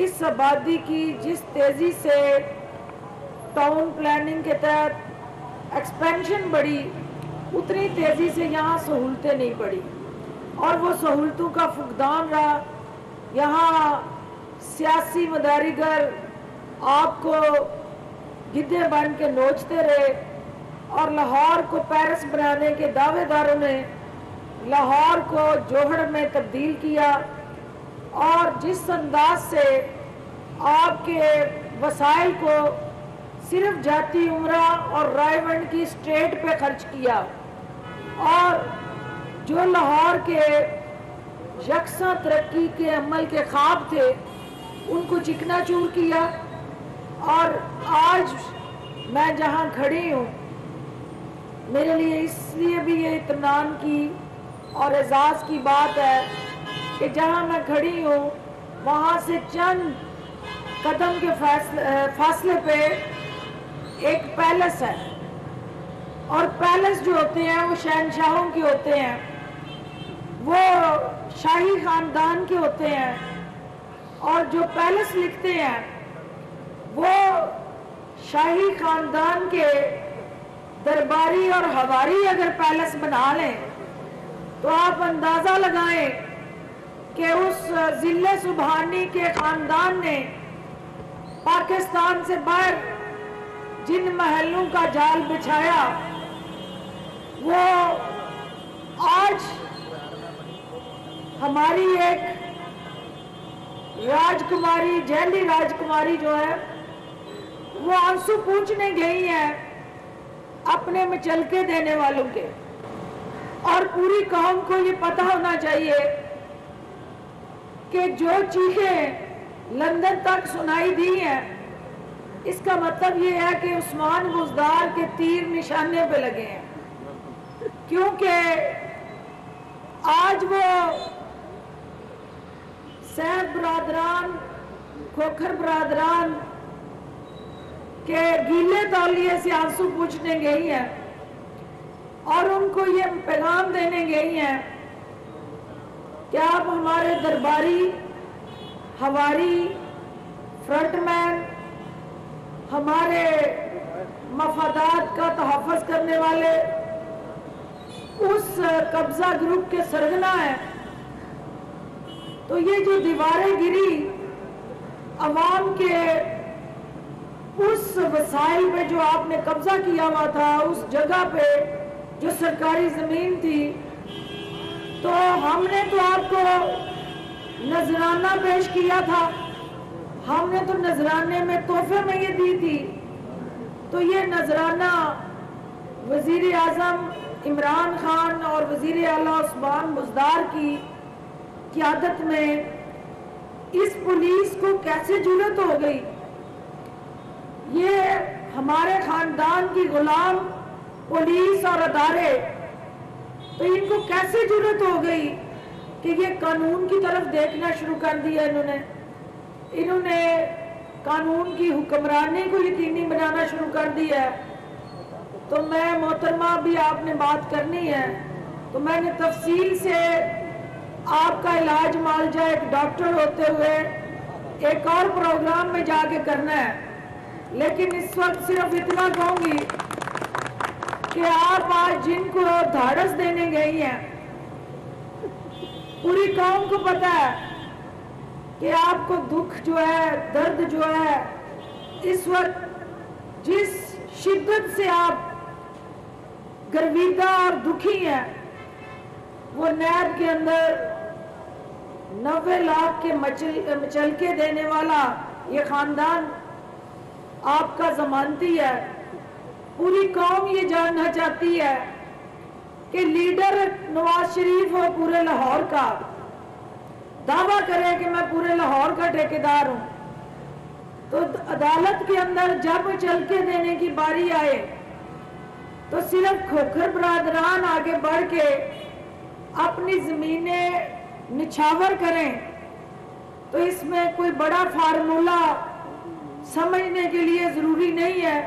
اس آبادی کی جس تیزی سے ٹاؤن پلاننگ کے تحت ایکسپینشن بڑھی، اتنی تیزی سے یہاں سہولتیں نہیں بڑھی اور وہ سہولتوں کا فقدان رہا۔ یہاں سیاسی مداریگر آپ کو گدھے بن کے نوچتے رہے اور لاہور کو پیرس بنانے کے دعوے داروں نے لاہور کو جوہر میں تبدیل کیا، اور جس انداز سے آپ کے وسائل کو صرف جاتی عمرہ اور رائے ونڈ کی اسٹیٹ پہ خرچ کیا، اور جو لاہور کے یکساں ترقی کے عمل کے خواب تھے ان کو چکنا چور کیا۔ اور آج میں جہاں کھڑی ہوں، میرے لیے اس لیے بھی یہ اطمینان کی اور اعزاز کی بات ہے کہ جہاں میں کھڑی ہوں وہاں سے چند قدم کے فاصلے پہ ایک پیلس ہے، اور پیلس جو ہوتے ہیں وہ شہنشاہوں کے ہوتے ہیں، وہ شاہی خاندان کے ہوتے ہیں، اور جو پیلس لکھتے ہیں وہ شاہی خاندان کے درباری اور ہواری اگر پیلس بنا لیں تو آپ اندازہ لگائیں کہ اس ذل سبحانی کے خاندان نے پاکستان سے باہر جن محلوں کا جال بچھایا وہ آج ہماری ایک راجکماری، جیلی راجکماری جو ہے وہ آنسو پوچھنے گئی ہیں اپنے مچلکے دینے والوں کے، اور پوری قوم کو یہ پتہ ہونا چاہیے کہ جو چیخیں لندن تک سنائی دی ہیں اس کا مطلب یہ ہے کہ عثمان بزدار کے تیر نشانے پہ لگے ہیں، کیونکہ آج وہ سید برادران، کھوکھر برادران کے گیلے تولیے سے آنسو پوچھنے گئی ہیں اور ان کو یہ پیغام دینے گئی ہیں کہ آپ ہمارے درباری، ہواری، فرنٹ مین، ہمارے مفادات کا تحفظ کرنے والے اس قبضہ گروپ کے سرغنہ ہیں، تو یہ جو دیواریں گری عوام کے اس وسائل پہ جو آپ نے قبضہ کیا ہوا تھا، اس جگہ پہ جو سرکاری زمین تھی، تو ہم نے تو آپ کو نذرانہ پیش کیا تھا، ہم نے تو نذرانے میں تحفے میں یہ دی تھی، تو یہ نذرانہ وزیر اعظم عمران خان اور وزیر اعلیٰ عثمان بزدار کی قیادت میں اس پولیس کو کیسے جرأت ہو گئی؟ یہ ہمارے خاندان کی غلام پولیس اور ادارے، تو ان کو کیسے جرأت ہو گئی کہ یہ قانون کی طرف دیکھنا شروع کر دیا؟ انہوں نے قانون کی حکمرانی کو یقینی بنانا شروع کر دیا ہے۔ تو میں محترمہ بھی آپ نے بات کرنی ہے تو میں نے تفصیل سے آپ کا علاج معالجہ ایک ڈاکٹر ہوتے ہوئے ایک اور پروگرام میں جا کے کرنا ہے، لیکن اس وقت صرف اتنا کہوں گی کہ آپ آج جن کو دھاڑس دینے گئی ہیں، پوری قوم کو پتا ہے کہ آپ کو دکھ جو ہے، درد جو ہے، اس وقت جس شدت سے آپ گرویدہ اور دکھی ہیں، وہ نیب کے اندر 90 لاکھ کے مچلکے دینے والا یہ خاندان آپ کا ضمانتی ہے۔ پوری قوم یہ جاننا چاہتی ہے کہ لیڈر نواز شریف ہو پورے لاہور کا، دعویٰ کرے کہ میں پورے لاہور کا ٹھیکیدار ہوں، تو عدالت کے اندر جب مچلکے دینے کی باری آئے تو صرف کھوکھر برادران آگے بڑھ کے اپنی زمینیں نچھاور کریں، تو اس میں کوئی بڑا فارمولہ سمجھنے کے لیے ضروری نہیں ہے۔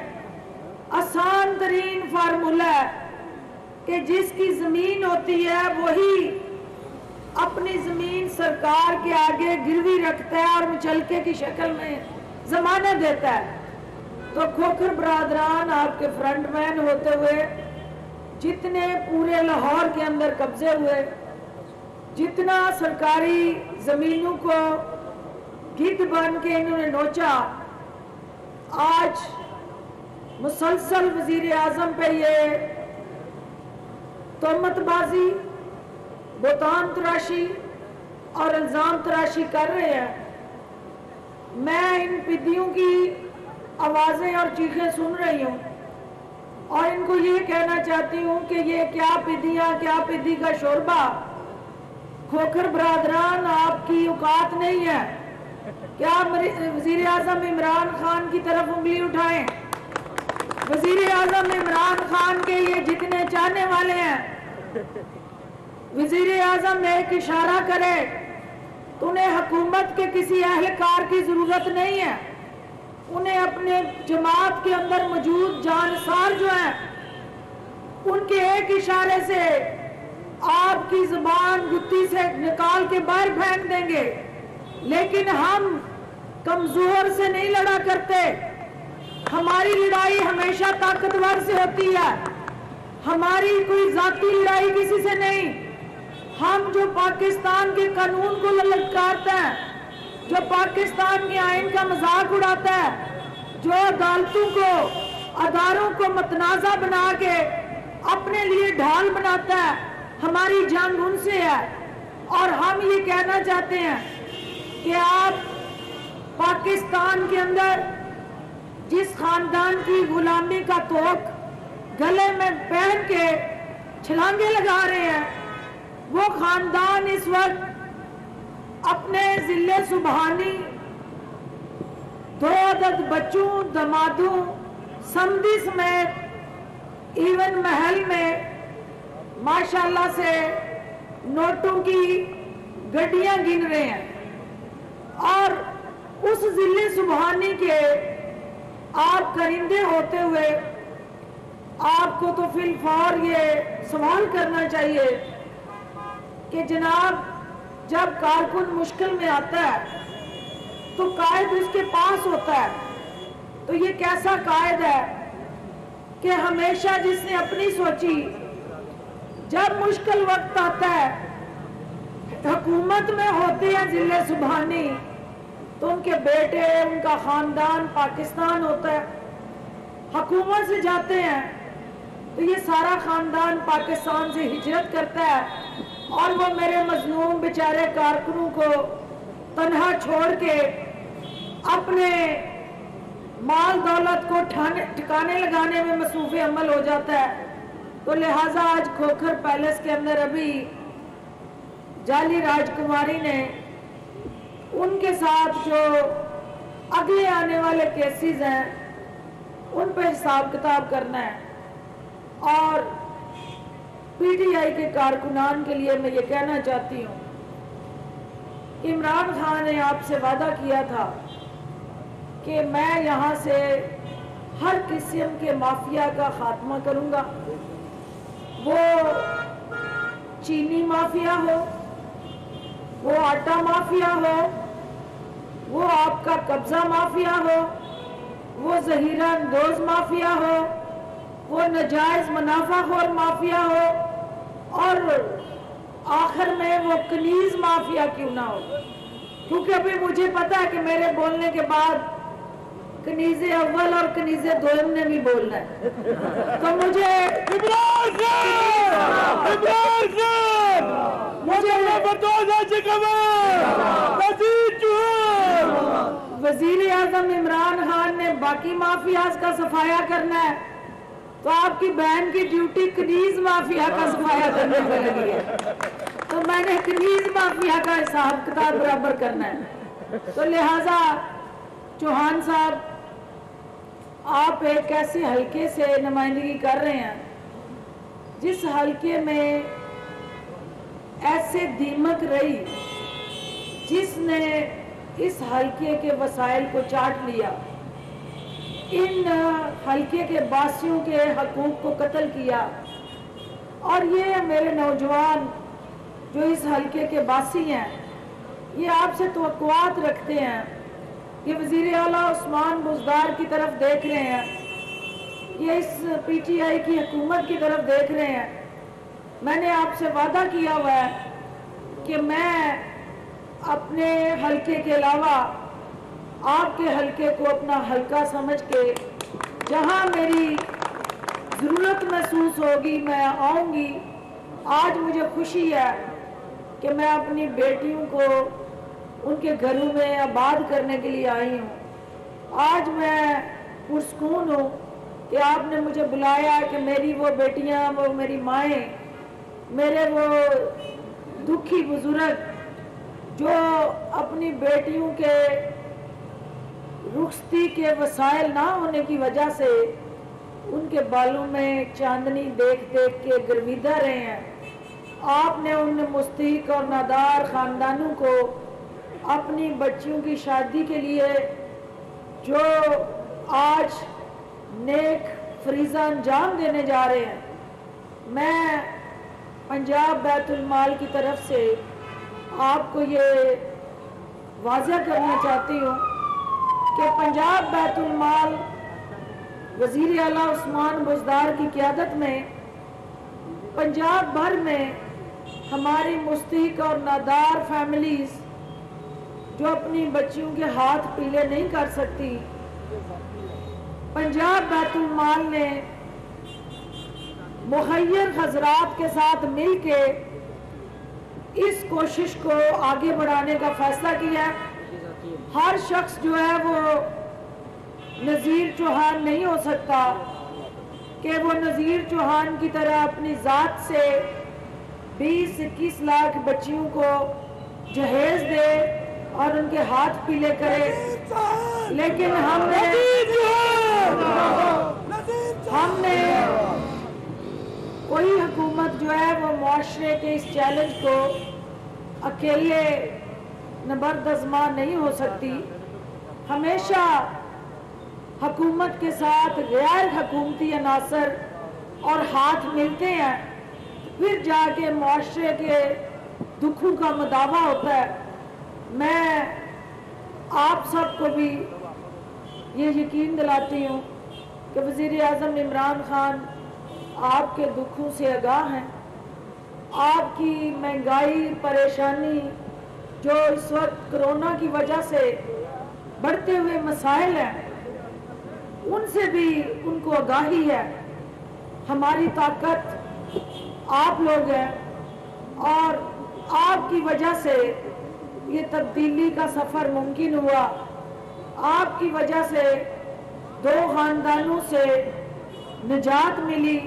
آسان ترین فارمولہ ہے کہ جس کی زمین ہوتی ہے وہی اپنی زمین سرکار کے آگے گروی رکھتا ہے اور مچلکے کی شکل میں ضمانت دیتا ہے، تو کھوکھر برادران آپ کے فرنٹ مین ہوتے ہوئے جتنے پورے لاہور کے اندر قبضے ہوئے، جتنا سرکاری زمینوں کو گدھ بن کے انہوں نے نوچا، آج مسلسل وزیر اعظم پہ یہ تہمت بازی، بہتان تراشی اور الزام تراشی کر رہے ہیں۔ میں ان پدیوں کی آوازیں اور چیخیں سن رہی ہوں اور ان کو یہ کہنا چاہتی ہوں کہ یہ کیا پدیاں، کیا پدی کا شوربہ۔ کھوکھر برادران، آپ کی اوقات نہیں ہے کیا وزیر اعظم عمران خان کی طرف انگلی اٹھائیں؟ وزیر اعظم عمران خان کے یہ جتنے چاہنے والے ہیں، وزیر اعظم ایک اشارہ کرے تو انہیں حکومت کے کسی اہلکار کی ضرورت نہیں ہے، انہیں اپنے جماعت کے اندر موجود جانسار جو ہیں ان کے ایک اشارے سے آپ کی زبان گتی سے نکال کے باہر پھینک دیں گے۔ لیکن ہم کمزور سے نہیں لڑا کرتے، ہماری لڑائی ہمیشہ طاقتور سے ہوتی ہے، ہماری کوئی ذاتی لڑائی کسی سے نہیں۔ ہم جو پاکستان کے قانون کو للکارتا ہے، جو پاکستان کے آئین کا مذاق اڑاتا ہے، جو عدالتوں کو، اداروں کو متنازع بنا کے اپنے لیے ڈھال بناتا ہے، ہماری جنگ ان سے ہے۔ اور ہم یہ کہنا چاہتے ہیں کہ آپ پاکستان کے اندر جس خاندان کی غلامی کا توق گلے میں پہن کے چھلانگے لگا رہے ہیں، وہ خاندان اس وقت اپنے ذلِ سبحانی 2 عدد بچوں، دمادوں، سمدی سمیت ایون محل میں ماشاءاللہ سے نوٹوں کی گڈیاں گن رہے ہیں، اور اس ذلِ سبحانی کے آپ کرندے ہوتے ہوئے آپ کو تو فی الفور یہ سوال کرنا چاہیے کہ جناب، جب کارکن مشکل میں آتا ہے تو قائد اس کے پاس ہوتا ہے، تو یہ کیسا قائد ہے کہ ہمیشہ جس نے اپنی سوچی، جب مشکل وقت آتا ہے، حکومت میں ہوتے ہیں ذلِ سبحانی، تو ان کے بیٹے، ان کا خاندان پاکستان ہوتا ہے، حکومت سے جاتے ہیں تو یہ سارا خاندان پاکستان سے ہجرت کرتا ہے، اور وہ میرے مظلوم بیچارے کارکنوں کو تنہا چھوڑ کے اپنے مال دولت کو ٹھکانے لگانے میں مصروف عمل ہو جاتا ہے۔ تو لہٰذا آج کھوکھر پیلس کے اندر ابھی جعلی راجکماری نے ان کے ساتھ جو اگلے آنے والے کیسز ہیں ان پہ حساب کتاب کرنا ہے، اور پی ٹی آئی کے کارکنان کے لیے میں یہ کہنا چاہتی ہوں، عمران خان نے آپ سے وعدہ کیا تھا کہ میں یہاں سے ہر قسم کے مافیا کا خاتمہ کروں گا، وہ چینی مافیا ہو، وہ آٹا مافیا ہو، وہ آپ کا قبضہ مافیا ہو، وہ ذخیرہ اندوز مافیا ہو، وہ ناجائز منافع خور مافیا ہو، اور آخر میں وہ کنیز مافیا کیوں نہ ہو، کیونکہ ابھی مجھے پتا ہے کہ میرے بولنے کے بعد کنیز اول اور کنیز دوم نے بھی بولنا ہے، تو مجھے وزیر اعظم عمران خان نے باقی مافیاز کا صفایا کرنا ہے، تو آپ کی بہن کی ڈیوٹی کنیز مافیا کا صفایا کرنے میں لگی ہے، تو میں نے کنیز مافیا کا حساب کتاب برابر کرنا ہے۔ تو لہٰذا چوہان صاحب، آپ ایک ایسے حلقے سے نمائندگی کر رہے ہیں جس حلقے میں ایسے دیمک رہی جس نے اس حلقے کے وسائل کو چاٹ لیا، ان حلقے کے باسیوں کے حقوق کو قتل کیا، اور یہ میرے نوجوان جو اس حلقے کے باسی ہیں یہ آپ سے توقعات رکھتے ہیں کہ وزیر اعلیٰ عثمان بزدار کی طرف دیکھ رہے ہیں، یہ اس پی ٹی آئی کی حکومت کی طرف دیکھ رہے ہیں۔ میں نے آپ سے وعدہ کیا ہوا ہے کہ میں اپنے حلقے کے علاوہ آپ کے حلقے کو اپنا حلقہ سمجھ کے جہاں میری ضرورت محسوس ہوگی میں آؤں گی۔ آج مجھے خوشی ہے کہ میں اپنی بیٹیوں کو ان کے گھروں میں آباد کرنے کے لیے آئی ہوں۔ آج میں پرسکون ہوں کہ آپ نے مجھے بلایا کہ میری وہ بیٹیاں، وہ میری مائیں، میرے وہ دکھی بزرگ جو اپنی بیٹیوں کے رخصتی کے وسائل نہ ہونے کی وجہ سے ان کے بالوں میں چاندنی دیکھ دیکھ کے گرویدہ رہے ہیں، آپ نے ان مستحق اور نادار خاندانوں کو اپنی بچیوں کی شادی کے لیے جو آج نیک فریضہ انجام دینے جا رہے ہیں، میں پنجاب بیت المال کی طرف سے آپ کو یہ واضح کرنا چاہتی ہوں کہ پنجاب بیت المال وزیر اعلیٰ عثمان بزدار کی قیادت میں پنجاب بھر میں ہماری مستحق اور نادار فیملیز جو اپنی بچیوں کے ہاتھ پیلے نہیں کر سکتی، پنجاب بیت المال نے مخیر حضرات کے ساتھ مل کے اس کوشش کو آگے بڑھانے کا فیصلہ کیا ہے۔ ہر شخص جو ہے وہ نذیر چوہان نہیں ہو سکتا کہ وہ نذیر چوہان کی طرح اپنی ذات سے 20-21 لاکھ بچیوں کو جہیز دے اور ان کے ہاتھ پیلے کرے، لیکن ہم نے کوئی حکومت جو ہے وہ معاشرے کے اس چیلنج کو اکیلے نبردآزما نہیں ہو سکتی۔ ہمیشہ حکومت کے ساتھ غیر حکومتی عناصر اور ہاتھ ملتے ہیں، پھر جا کے معاشرے کے دکھوں کا مداوع ہوتا ہے۔ میں آپ سب کو بھی یہ یقین دلاتی ہوں کہ وزیر اعظم عمران خان آپ کے دکھوں سے آگاہ ہیں۔ آپ کی مہنگائی، پریشانی جو اس وقت کرونا کی وجہ سے بڑھتے ہوئے مسائل ہیں، ان سے بھی ان کو آگاہی ہے۔ ہماری طاقت آپ لوگ ہیں اور آپ کی وجہ سے یہ تبدیلی کا سفر ممکن ہوا۔ آپ کی وجہ سے 2 خاندانوں سے نجات ملی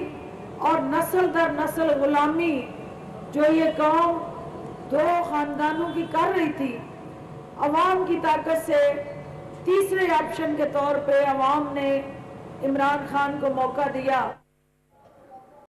اور نسل در نسل غلامی جو یہ قوم 2 خاندانوں کی کر رہی تھی، عوام کی طاقت سے تیسرے آپشن کے طور پہ عوام نے عمران خان کو موقع دیا۔